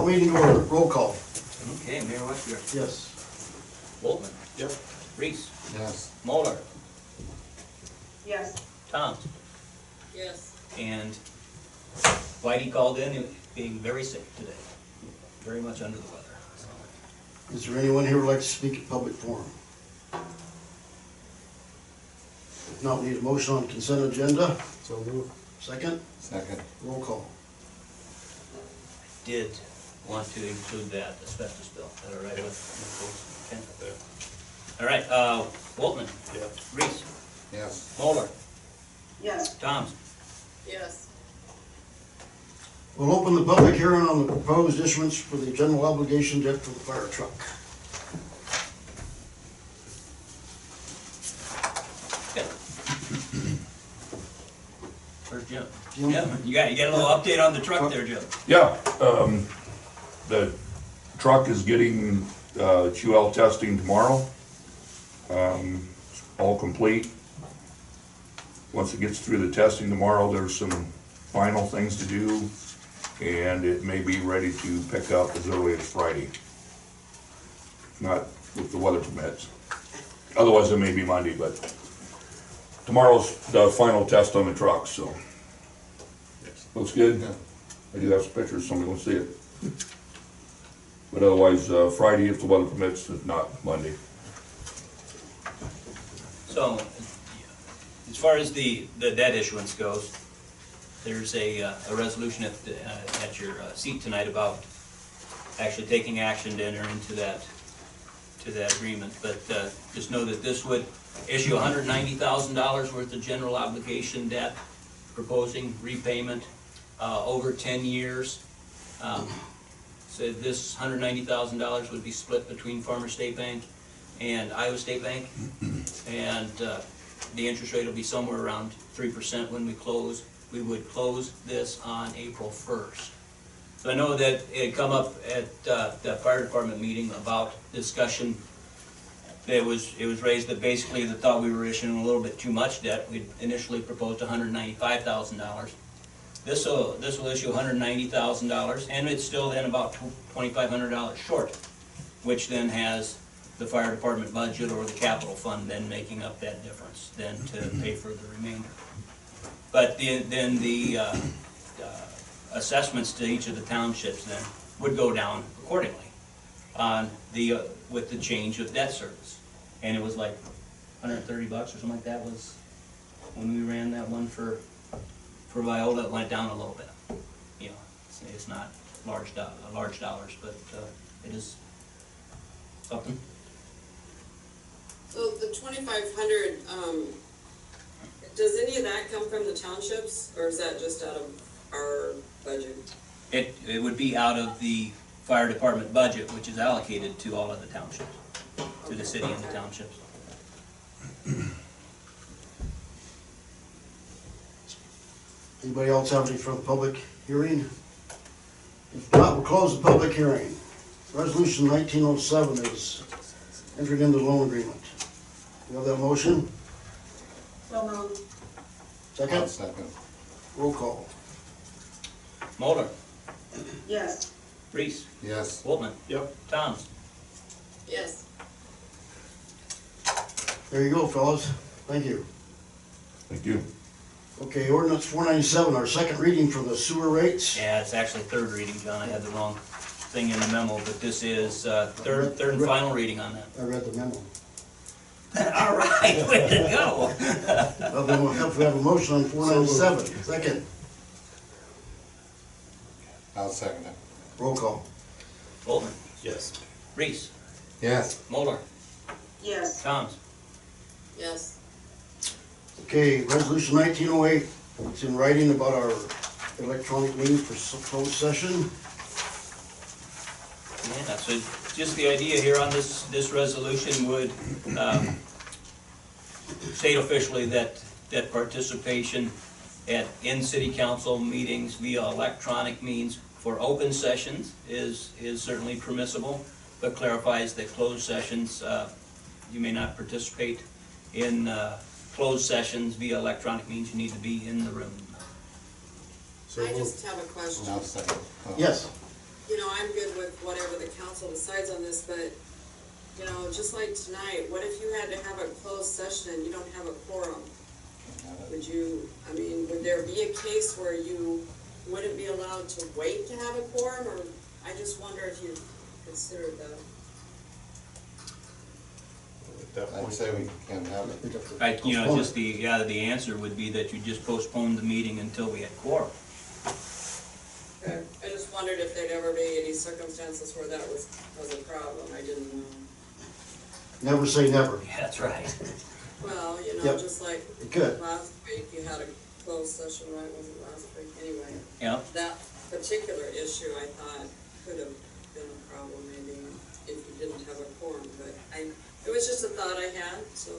Call meeting to order. Roll call. Okay, Mayor Westbeard. Yes. Boltman. Yep. Reese. Yes. Moeller. Yes. Toms. Yes. And Whitey called in being very sick today. Very much under the weather. So, Is there anyone here who would like to speak at public forum? If not, we need a motion on consent agenda. So move. Second. Second. Roll call. did want to include that asbestos bill. Is that all right with Ken? All right, Waltman. Yeah. Reese. Yes. Moeller. Yes. Toms. Yes. We'll open the public hearing on the proposed issuance for the general obligation debt for the fire truck. Okay. Where's Jim? Jim? Jim, you got a little update on the truck there, Jim? Yeah, the truck is getting, QL testing tomorrow. All complete. Once it gets through the testing tomorrow, there's some final things to do, and it may be ready to pick up as early as Friday. Not if the weather permits. Otherwise, it may be Monday, but tomorrow's the final test on the truck, so. Looks good. Yeah. I do have some pictures, somebody wants to see it. But otherwise, Friday if the weather permits, if not, Monday. So, as far as the debt issuance goes, there's a resolution at your seat tonight about actually taking action to enter into that agreement. But just know that this would issue $190,000 worth of general obligation debt, proposing repayment over 10 years. So this $190,000 would be split between Farmer State Bank and Iowa State Bank, and the interest rate will be somewhere around 3% when we close. We would close this on April 1st. So I know that it had come up at the fire department meeting about discussion. It was raised that basically they thought we were issuing a little bit too much debt. We'd initially proposed $195,000. This will issue $190,000, and it's still then about $2,500 short, which then has the fire department budget or the capital fund then making up that difference then to pay for the remainder. But then the assessments to each of the townships then would go down accordingly on with the change of debt service. And it was like $130 or something like that was when we ran that one for Viola. It went down a little bit. You know, it's not large dollars, but it is something. So the 2,500, does any of that come from the townships, or is that just out of our budget? It would be out of the fire department budget, which is allocated to all of the townships, to the city and the townships. Anybody else have any from the public hearing? If not, we'll close the public hearing. Resolution 1907 is entered into the loan agreement. You have that motion? So moved. Second? Second. Roll call. Moeller. Yes. Reese. Yes. Woltman. Yep. Toms. Yes. There you go, fellas. Thank you. Thank you. Okay, ordinance 497, our second reading for the sewer rates. Yeah, it's actually third reading, John. I had the wrong thing in the memo, but this is third and final reading on that. I read the memo. All right, way to go. Well, then we'll have to have a motion on 497. Second. I'll second it. Roll call. Woltman. Yes. Reese. Yes. Moeller. Yes. Toms. Yes. Okay, resolution 1908. It's in writing about our electronic means for closed session. Yeah, so just the idea here on this resolution would state officially that participation in city council meetings via electronic means for open sessions is certainly permissible, but clarifies that closed sessions, you may not participate in closed sessions via electronic means. You need to be in the room. So I just have a question. I'll second. Yes. you know, I'm good with whatever the council decides on this, but, you know, just like tonight, what if you had to have a closed session and you don't have a quorum? Would you, I mean, would there be a case where you wouldn't be allowed to wait to have a quorum, or, I just wonder if you considered that. I'd say we can have it. You know, just the answer would be that you just postponed the meeting until we had quorum. Okay. I just wondered if there'd ever be any circumstances where that was a problem, I didn't know. Never say never. Yeah, that's right. Well, you know, Yep. just like It could. last week, you had a closed session, right, was it last week, anyway. Yeah. That particular issue, I thought, could have been a problem maybe if you didn't have a quorum, but it was just a thought I had, so.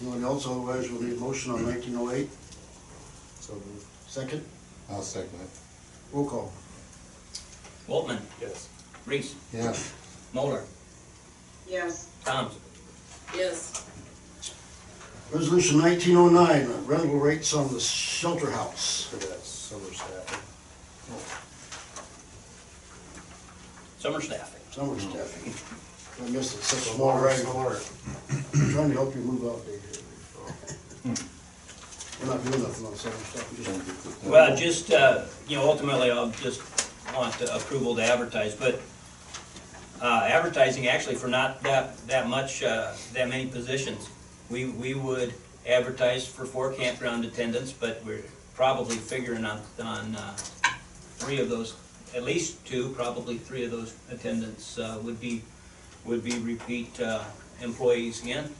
Anyone else, otherwise we'll need a motion on 1908. So moved. Second, I'll second it. roll call. Waltman, Yes. Reese, Yes. Moller, Yes. Thoms. Yes, Resolution 1909, rental rates on the shelter house. For that summer staffing. Summer staffing. Summer staffing. I missed it, such a small writing. I'm trying to help you move out, Dave. We're not doing nothing on summer stuff, we just, Well, just, you know, ultimately, I'll just want approval to advertise, but advertising actually for not that much, that many positions. We would advertise for 4 campground attendants, but we're probably figuring on 3 of those, at least 2, probably 3 of those attendants would be repeat employees again.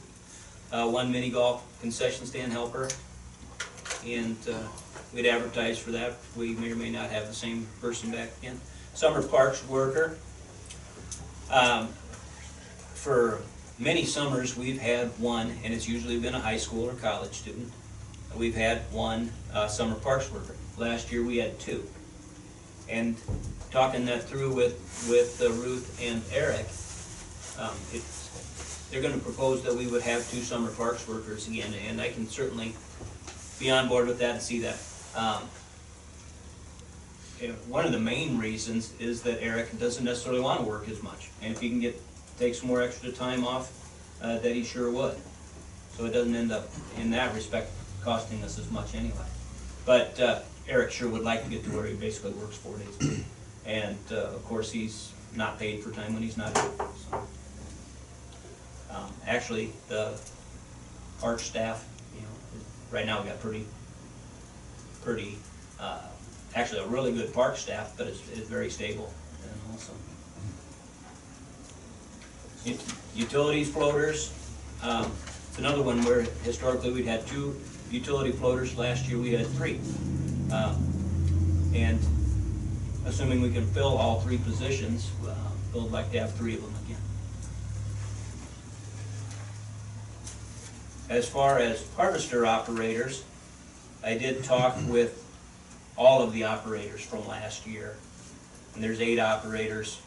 1 mini golf concession stand helper, and we'd advertise for that. We may or may not have the same person back again. Summer parks worker. For many summers, we've had 1, and it's usually been a high school or college student. We've had 1 summer parks worker. Last year, we had 2. And talking that through with Ruth and Eric, they're gonna propose that we would have 2 summer parks workers again, and I can certainly be on board with that and see that. One of the main reasons is that Eric doesn't necessarily want to work as much, and if he can take some more extra time off, that he sure would. So it doesn't end up, in that respect, costing us as much anyway. But Eric sure would like to get to where he basically works 4 days a week, and of course he's not paid for time when he's not here. So, actually, the park staff, you know, right now we got pretty. Actually a really good park staff, but it's very stable and also. Utilities floaters, it's another one where historically we'd had 2 utility floaters. Last year we had 3. And assuming we can fill all 3 positions, we'd like to have 3 of them again. As far as harvester operators, I did talk with all of the operators from last year, and there's 8 operators.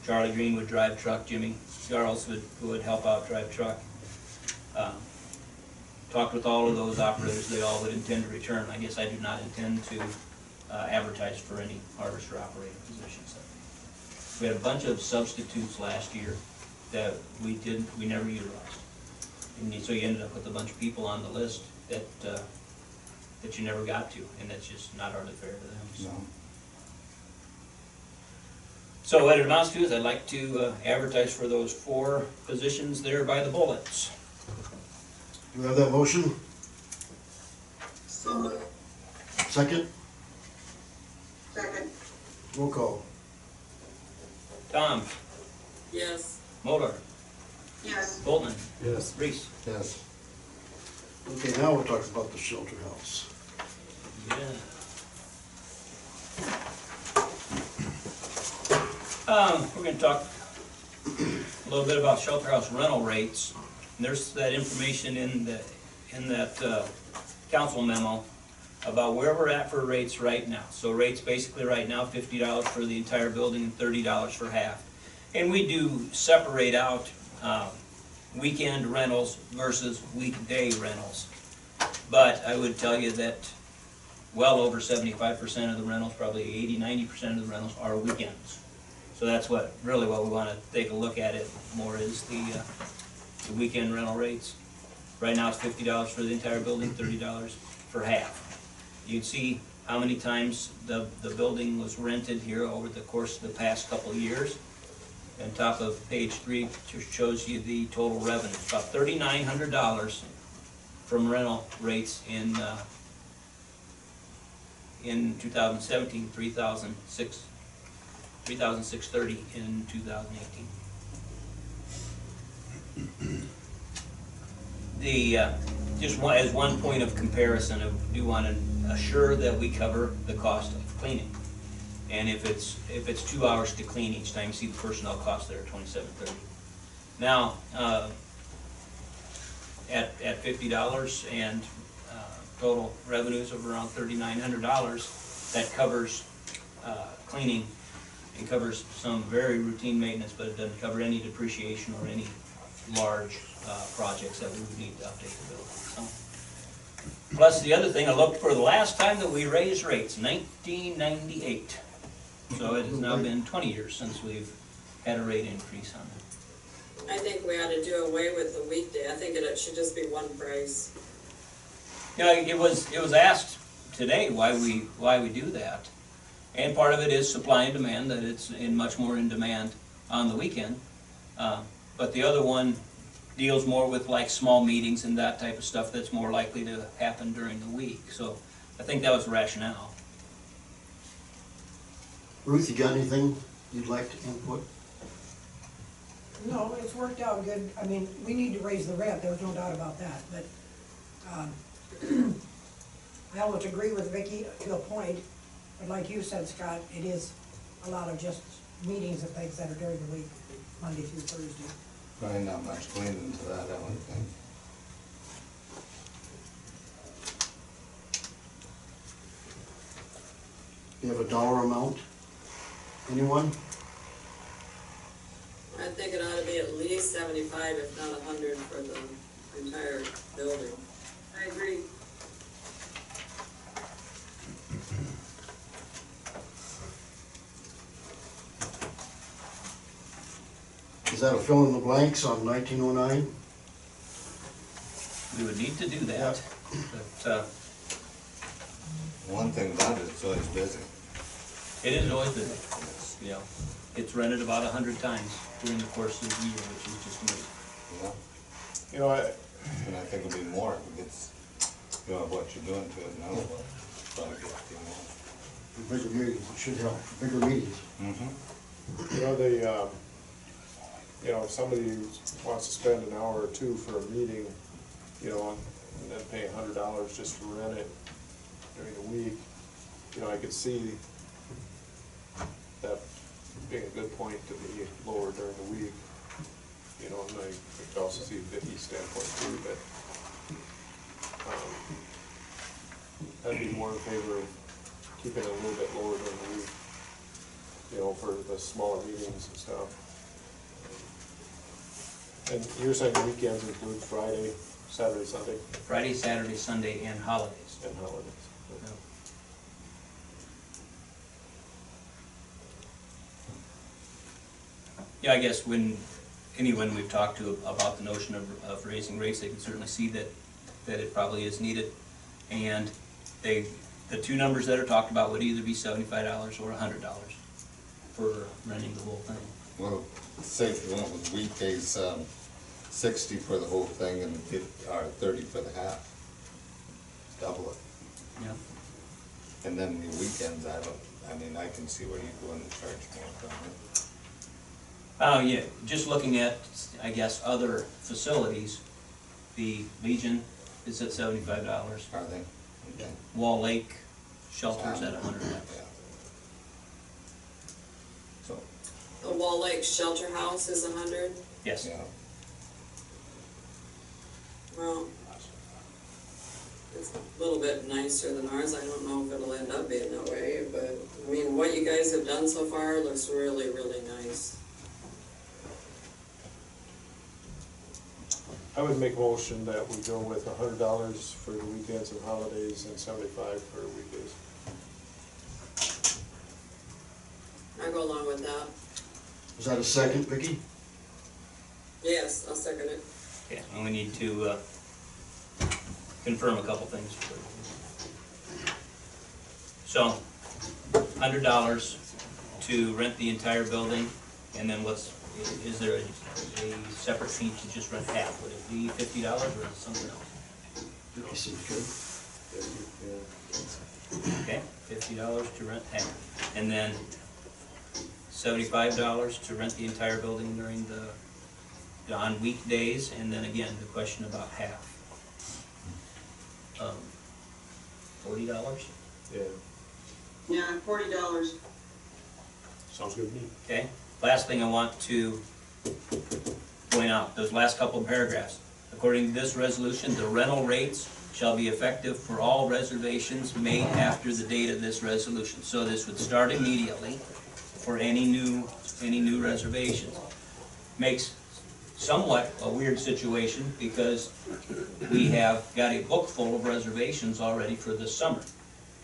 Charlie Green would drive truck, Jimmy Charles would help out drive truck. Talked with all of those operators, they all would intend to return. I guess I do not intend to advertise for any harvester operator positions. We had a bunch of substitutes last year that we never utilized. And so you ended up with a bunch of people on the list that you never got to, and that's just not hardly fair to them. So. No. So what it amounts to is I'd like to advertise for those 4 positions there by the bullets. Do we have that motion? So moved. Second, Second. roll call. Tom, yes, Moeller, Yes. Boltman, Yes. Reese. Yes. Okay, now we'll talk about the shelter house. Yeah. We're gonna talk a little bit about shelter house rental rates. And there's that information in that council memo about where we're at for rates right now. So rates basically right now, $50 for the entire building and $30 for half. And we do separate out weekend rentals versus weekday rentals. But I would tell you that well over 75% of the rentals, probably 80–90% of the rentals are weekends. So that's what we wanna take a look at it more is the weekend rental rates. Right now it's $50 for the entire building, $30 for half. You can see how many times the building was rented here over the course of the past couple of years. On top of page 3 just shows you the total revenue, about $3,900 from rental rates in 2017, $3,630 in 2018. As one point of comparison, I do want to assure that we cover the cost of cleaning. And if it's 2 hours to clean each time, you see the personnel cost there, $27.30. Now, at $50 and total revenues of around $3,900, that covers cleaning and covers some very routine maintenance, but it doesn't cover any depreciation or any large projects that we would need to update the building. So, plus the other thing, I looked for the last time that we raised rates, 1998. So it has now been 20 years since we've had a rate increase on it. I think we ought to do away with the weekday. I think it should just be one price. You know, it was asked today why we do that, and part of it is supply and demand, that it's much more in demand on the weekend. But the other one deals more with like small meetings and that type of stuff that's more likely to happen during the week. So I think that was the rationale. Ruth, you got anything you'd like to input? No, it's worked out good. I mean, we need to raise the rent, there's no doubt about that, but, I almost agree with Vicki to a point, but like you said, Scott, it is a lot of just meetings and things that are during the week, Monday through Thursday. Probably not much cleaning to that, I wouldn't think. Do you have a dollar amount? Anyone? I think it ought to be at least 75, if not 100, for the entire building. I agree. Is that a fill in the blanks on 1909? We would need to do that. But One thing about it, it's always busy. it is always busy. You know, it's rented about 100 times during the course of the year, which is just amazing. Yeah. You know, And I think it'll be more if it gets, you know, what you're doing to it now. Probably get a few more. Bigger meetings, it should help, bigger meetings. Mm-hmm. you know, you know, if somebody wants to spend an hour or two for a meeting, you know, and then pay $100 just to rent it during the week, you know, I could see that being a good point to be lower during the week. You know, and I could also see Vicky's standpoint too, but, I'd be more in favor of keeping it a little bit lower during the week, you know, for the smaller meetings and stuff. And you're saying the weekends include Friday, Saturday, Sunday, Friday, Saturday, Sunday, and holidays. and holidays? Yeah, I guess when we've talked to about the notion of raising rates, they can certainly see that it probably is needed. And the two numbers that are talked about would either be $75 or $100 for renting the whole thing. Well, say if you went with weekdays, 60 for the whole thing and 30 for the half. Double it. Yeah. And then the weekends, I can see where you go in and charge more from it. Oh, yeah, just looking at, I guess, other facilities, the Legion is at $75. Are they? Okay. Wall Lake Shelter's at $100. Yeah. So, The Wall Lake Shelter House is 100. Yes. yeah. Well, it's a little bit nicer than ours. I don't know if it'll end up being that way, but, I mean, what you guys have done so far looks really, really nice. I would make a motion that we go with $100 for the weekends and holidays and 75 for weekdays. I go along with that. Is that a second, Vicky? Yes, I'll second it. Okay, and we need to confirm a couple things. So, $100 to rent the entire building, and then is there a separate fee to just rent half? Would it be $50 or is it something else? Vicky seems good. Okay, $50 to rent half. And then $75 to rent the entire building during on weekdays, and then again, the question about half. $40, Yeah, Yeah, $40. sounds good to me. okay? Last thing I want to point out, those last couple of paragraphs. According to this resolution, the rental rates shall be effective for all reservations made after the date of this resolution. So this would start immediately for any new reservations. Makes somewhat a weird situation because we have got a book full of reservations already for this summer,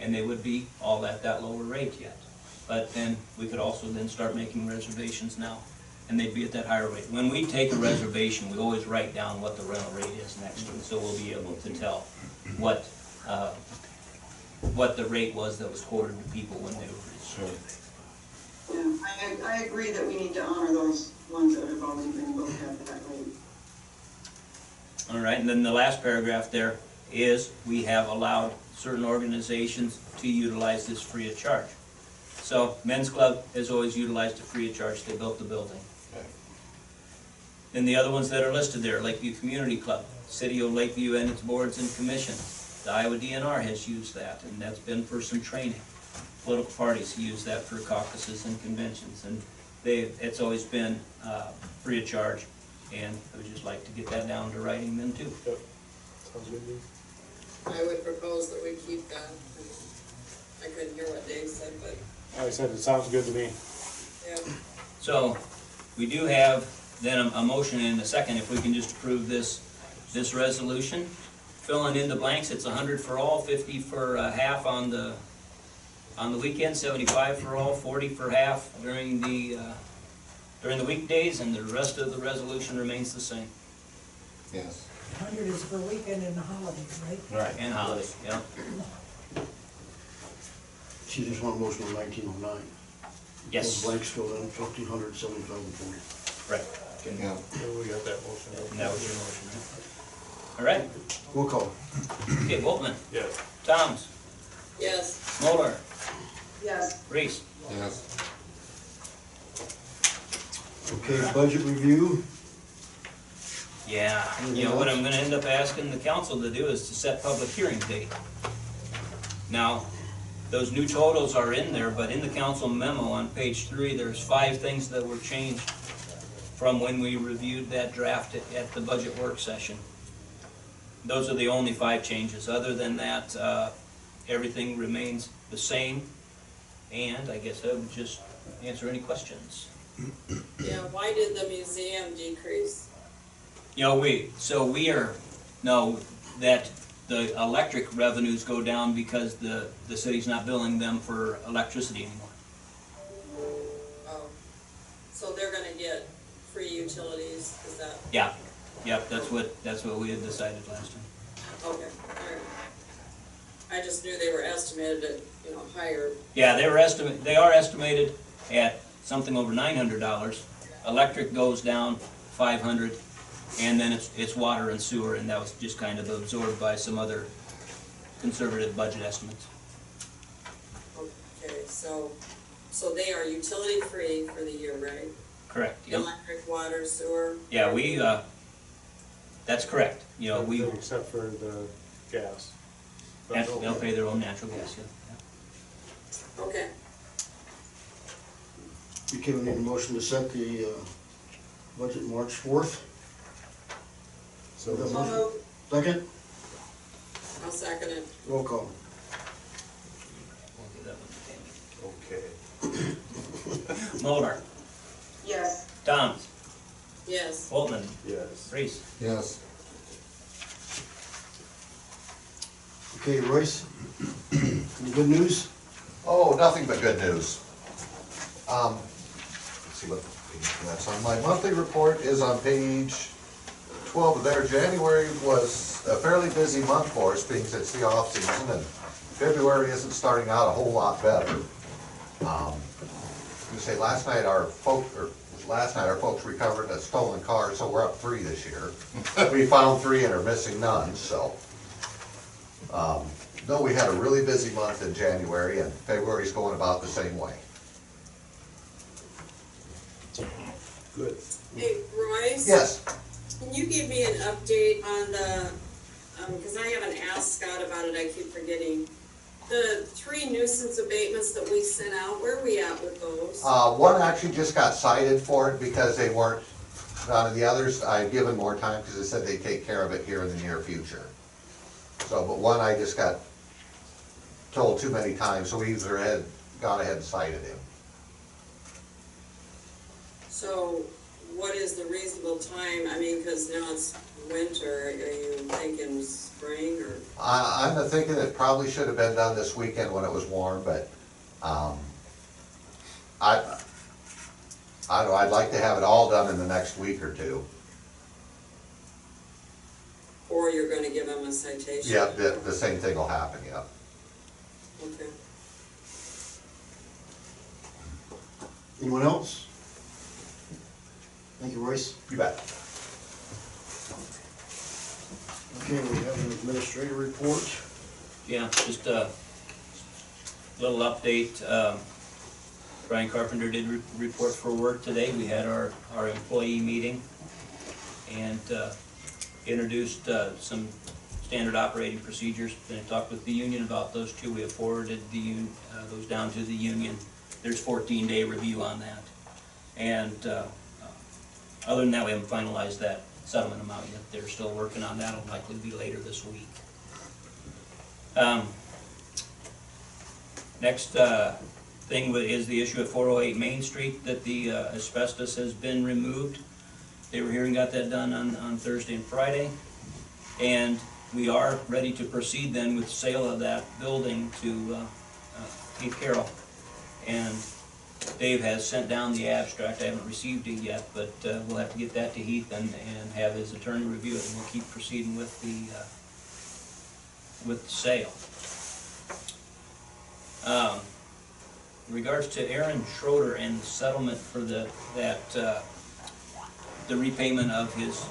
and they would be all at that lower rate yet. But then we could also then start making reservations now, and they'd be at that higher rate. When we take a reservation, we always write down what the rental rate is next to it, so we'll be able to tell what the rate was that was quoted to people when they were reserved. Yeah, I agree that we need to honor those ones that have already been booked at that rate. All right, and then the last paragraph there is, we have allowed certain organizations to utilize this free of charge. So, Men's Club has always utilized it free of charge, they built the building. Okay. Then the other ones that are listed there, Lakeview Community Club, City of Lakeview and its boards and commissions. The Iowa DNR has used that, and that's been for some training. Political parties use that for caucuses and conventions, and it's always been free of charge, and I would just like to get that down to writing then too. Yep, sounds good to me. I would propose that we keep that. I couldn't hear what Dave said, but, I said it sounds good to me. yeah. So, we do have then a motion and a second, if we can just approve this resolution. Filling in the blanks, it's 100 for all, 50 for half on the weekend, 75 for all, 40 for half during the weekdays, and the rest of the resolution remains the same. Yes. 100 is for weekend and holidays, right? Right. And holiday, yeah. She just want a motion on 1909. Yes, Those blanks fill in 1,500, 75, and 40. right. Yeah. Yeah, we got that motion. And that was your motion, right? All right, Roll call. okay, Voltman, Yeah. Toms, Yes, Moller, Yes, Reese. Yes. Okay, budget review. Yeah, you know, what I'm gonna end up asking the council to do is to set public hearing date. Now, those new totals are in there, but in the council memo on page 3, there's 5 things that were changed from when we reviewed that draft at the budget work session. Those are the only 5 changes. Other than that, everything remains the same, and I guess I would just answer any questions. yeah, why did the museum decrease? You know, that the electric revenues go down because the city's not billing them for electricity anymore. Oh, so they're gonna get free utilities, is that, Yeah, yep, that's what we had decided last time. okay, alright. I just knew they were estimated at, higher, Yeah, they are estimated at something over $900. Electric goes down 500, and then it's water and sewer, and that was just kind of absorbed by some other conservative budget estimates. okay, so they are utility free for the year, right? Correct, yep. Electric, water, sewer? Yeah, that's correct. You know, Except for the gas. they'll pay their own natural gas, yeah. Okay, Okay, we need a motion to set the budget March 4th. So, Is that so motion? moved. Second, I'll second it. roll call. We'll give that one to okay. Tammy. Mulder, Yes, Toms, Yes, Boltman, Yes. Reese. Yes. Okay, Royce? Any good news? Oh, nothing but good news. Let's see what page that's on. My monthly report is on page 12 there. January was a fairly busy month for us, being it's the off season, and February isn't starting out a whole lot better. You say last night our folks recovered a stolen car, so we're up 3 this year. We found 3 and are missing none, so. No, we had a really busy month in January, and February's going about the same way. Good. Hey, Royce? Yes, Can you give me an update on the, because I haven't asked Scott about it, I keep forgetting. The 3 nuisance abatements that we sent out, where are we at with those? one actually just got cited for it because they weren't, none of the others, I've given more time because they said they'd take care of it here in the near future. So, but one I just got told too many times, so we either had gone ahead and cited him. So what is the reasonable time? I mean, because now it's winter, are you thinking spring or? I'm thinking it probably should have been done this weekend when it was warm, but, I don't know, I'd like to have it all done in the next week or 2. Or you're gonna give them a citation? Yep, the same thing will happen, yep. Okay. Anyone else? Thank you, Royce. You bet. Okay, we have an administrator report. Yeah, just a little update. Brian Carpenter did report for work today. We had our employee meeting and introduced some standard operating procedures. Then I talked with the union about those 2. We have forwarded those down to the union. There's 14-day review on that. And other than that, we haven't finalized that settlement amount yet. They're still working on that. It'll likely be later this week. Next thing is the issue at 408 Main Street, that the asbestos has been removed. They were here and got that done on Thursday and Friday. And we are ready to proceed then with sale of that building to Heath Carroll. And Dave has sent down the abstract. I haven't received it yet, but we'll have to get that to Heath and have his attorney review it, and we'll keep proceeding with the sale. In regards to Aaron Schroeder and the settlement for the repayment of his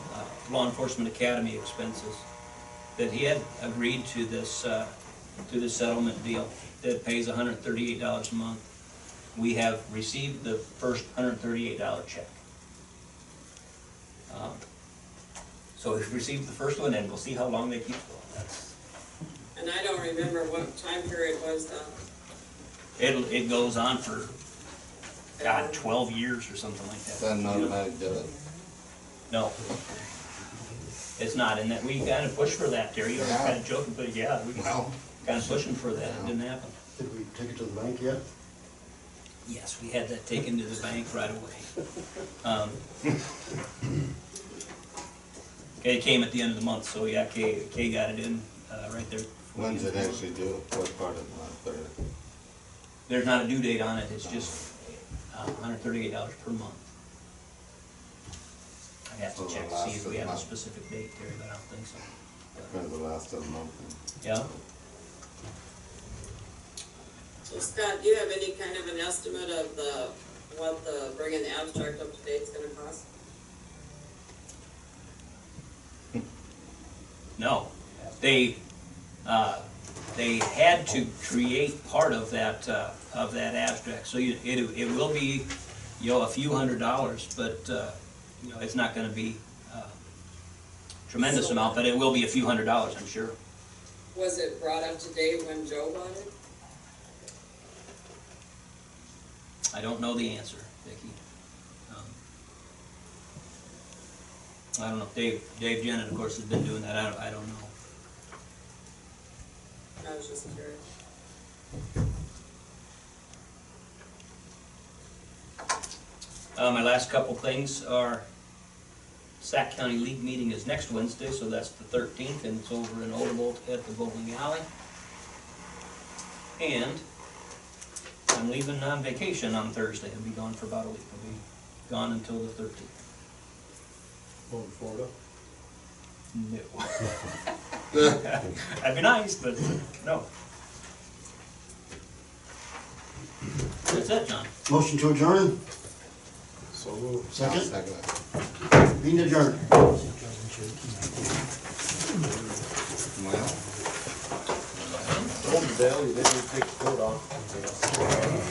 law enforcement academy expenses, that he had agreed to this settlement deal that pays $138 a month. We have received the first $138 check. So we've received the first one, and we'll see how long they keep going. And I don't remember what time period was that. It goes on for, God, 12 years or something like that. Then automatic debit. No. It's not, and that we kind of pushed for that, Terry. You were kind of joking, but yeah, we were kind of pushing for that. It didn't happen. Did we take it to the bank yet? Yes, we had that taken to the bank right away. Okay, it came at the end of the month, so yeah, Kay got it in right there. When's it actually due? What part of the month? Or There's not a due date on it, it's just $138 per month. I have to check to see if we have a specific date, Terry, but I don't think so. when's the last of the month? Yeah? So Scott, do you have any kind of an estimate of what bringing the abstract up to date is gonna cost? No. They had to create part of that abstract, so it will be, a few $100s, but, it's not gonna be a tremendous amount, but it will be a few $100s, I'm sure. Was it brought up to date when Joe bought it? I don't know the answer, Vicki. I don't know. Dave Jennett, of course, has been doing that. I don't know. I was just curious. My last couple things are Sac County League meeting is next Wednesday, so that's the 13th, and it's over in Odebolt at the bowling alley. And I'm leaving on vacation on Thursday. I'll be gone for about a week. I'll be gone until the 13th. Going to Florida? No. That'd be nice, but no. That's it, John. Motion to adjourn, So moved. second, Second it. meeting adjourned. Well, Told you, Dale, you didn't even take the coat off.